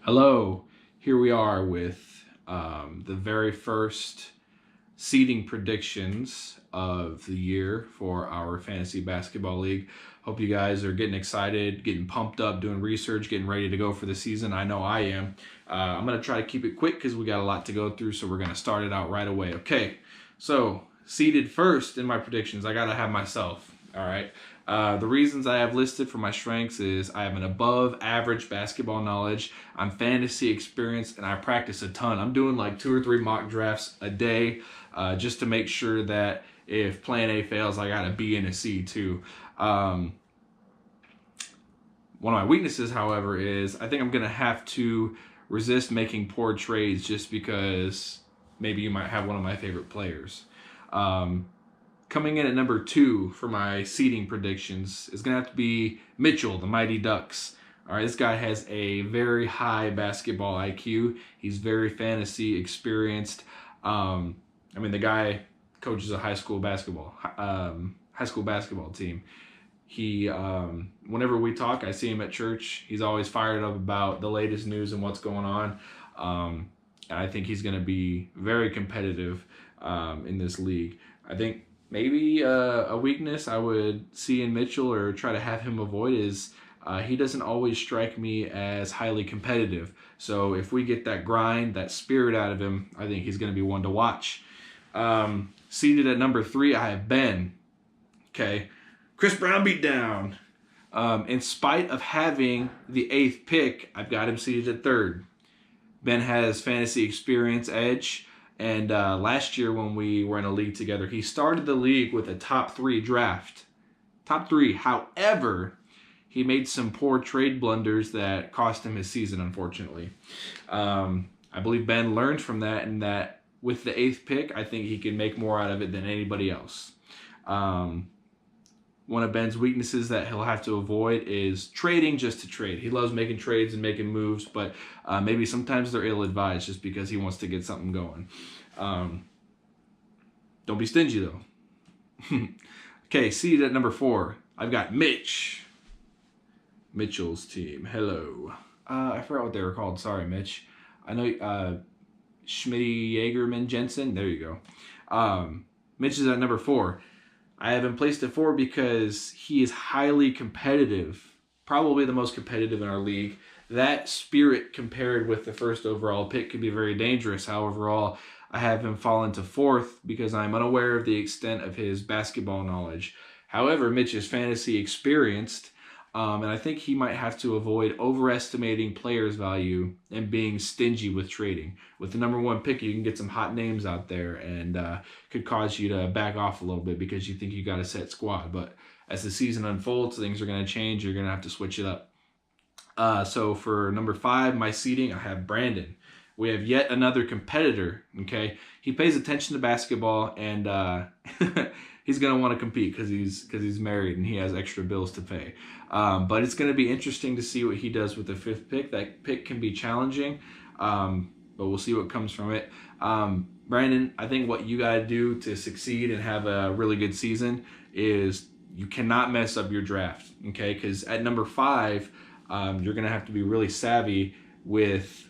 Hello, here we are with the very first seeding predictions of the year for our fantasy basketball league. Hope you guys are getting excited, getting pumped up, doing research, getting ready to go for the season. I know I am. I'm going to try to keep it quick because we got a lot to go through, so we're going to start it out right away. Okay, so seeded first in my predictions, I got to have myself. All right. The reasons I have listed for my strengths is I have an above average basketball knowledge, I'm fantasy experienced, and I practice a ton. I'm doing like 2 or 3 mock drafts a day just to make sure that if plan A fails, I got a B and a C too. One of my weaknesses, however, is I think I'm going to have to resist making poor trades just because maybe you might have one of my favorite players. Coming in at number 2 for my seeding predictions is going to have to be Mitchell, the Mighty Ducks. All right, this guy has a very high basketball IQ. He's very fantasy experienced. The guy coaches a high school basketball team. He, whenever we talk, I see him at church. He's always fired up about the latest news and what's going on. And I think he's going to be very competitive in this league. I think maybe a weakness I would see in Mitchell or try to have him avoid is he doesn't always strike me as highly competitive. So if we get that grind, that spirit out of him, I think he's going to be one to watch. Seated at number 3, I have Ben. Okay, Chris Brown beat down. In spite of having the 8th pick, I've got him seated at 3rd. Ben has fantasy experience edge. And last year when we were in a league together, he started the league with a top 3 draft. Top 3. However, he made some poor trade blunders that cost him his season, unfortunately. I believe Ben learned from that, and that with the 8th pick, I think he can make more out of it than anybody else. One of Ben's weaknesses that he'll have to avoid is trading just to trade. He loves making trades and making moves, but maybe sometimes they're ill-advised just because he wants to get something going. Don't be stingy, though. Okay, seated at number 4, I've got Mitch. Mitchell's team. Hello. I forgot what they were called. Sorry, Mitch. I know Schmitty, Jaegerman, Jensen. There you go. Mitch is at number 4. I have him placed at 4 because he is highly competitive, probably the most competitive in our league. That spirit compared with the first overall pick could be very dangerous. However, I have him fall into 4th because I'm unaware of the extent of his basketball knowledge. However, Mitch is fantasy experienced, and I think he might have to avoid overestimating players' value and being stingy with trading. With the number 1 pick, you can get some hot names out there and could cause you to back off a little bit because you think you got a set squad. But as the season unfolds, things are going to change. You're going to have to switch it up. So for number 5, my seeding, I have Brandon. We have yet another competitor, okay? He pays attention to basketball, and he's going to want to compete because he's married and he has extra bills to pay. But it's going to be interesting to see what he does with the 5th pick. That pick can be challenging, but we'll see what comes from it. Brandon, I think what you got to do to succeed and have a really good season is you cannot mess up your draft, okay? Because at number 5, you're going to have to be really savvy with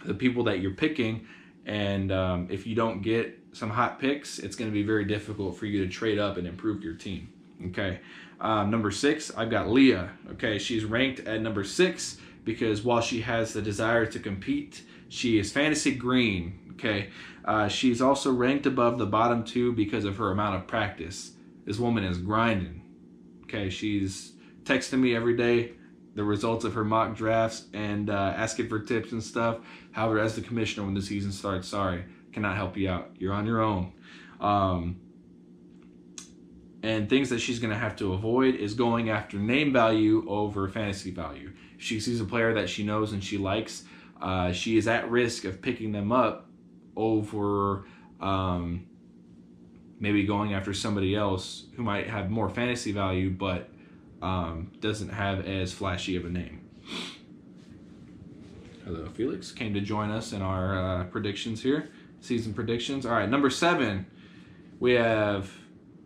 the people that you're picking, and if you don't get some hot picks, it's going to be very difficult for you to trade up and improve your team. Okay, number 6, I've got Leah. Okay, she's ranked at number 6 because while she has the desire to compete, she is fantasy green. Okay, she's also ranked above the bottom 2 because of her amount of practice. This woman is grinding. Okay, she's texting me every day the results of her mock drafts and asking for tips and stuff. However, as the commissioner, when the season starts, sorry, cannot help you out. You're on your own. And things that she's going to have to avoid is going after name value over fantasy value. If she sees a player that she knows and she likes, she is at risk of picking them up over maybe going after somebody else who might have more fantasy value but doesn't have as flashy of a name. Hello, Felix. Came to join us in our predictions here. Season predictions. All right, number 7, we have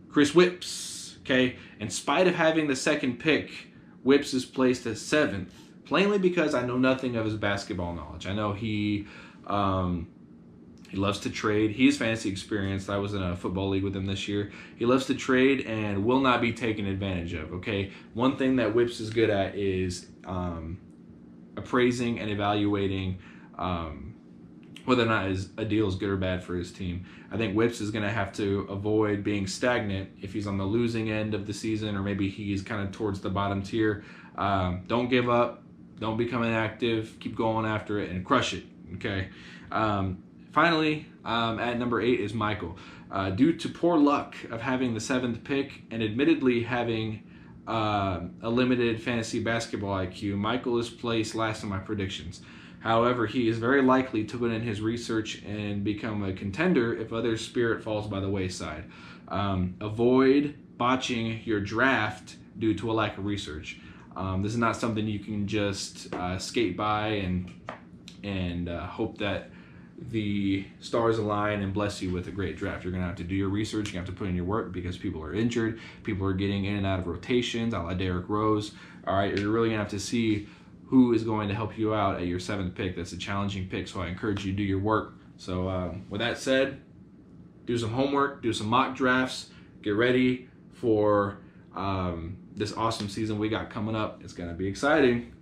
Chris Whips. Okay, in spite of having the 2nd pick, Whips is placed at 7th. plainly because I know nothing of his basketball knowledge. I know he loves to trade. He's fantasy experienced. I was in a football league with him this year. He loves to trade and will not be taken advantage of, okay? One thing that Whips is good at is appraising and evaluating whether or not a deal is good or bad for his team. I think Whips is going to have to avoid being stagnant if he's on the losing end of the season, or maybe he's kind of towards the bottom tier. Don't give up. Don't become inactive. Keep going after it and crush it, okay? Finally, at number 8 is Michael. Due to poor luck of having the 7th pick and admittedly having a limited fantasy basketball IQ, Michael is placed last in my predictions. However, he is very likely to put in his research and become a contender if others' spirit falls by the wayside. Avoid botching your draft due to a lack of research. This is not something you can just skate by and hope that the stars align and bless you with a great draft. You're going to have to do your research. You have to put in your work because people are injured. People are getting in and out of rotations, a la Derrick Rose. All right, you're really going to have to see who is going to help you out at your 7th pick. That's a challenging pick, so I encourage you to do your work. So with that said, do some homework, do some mock drafts, get ready for this awesome season we got coming up. It's going to be exciting.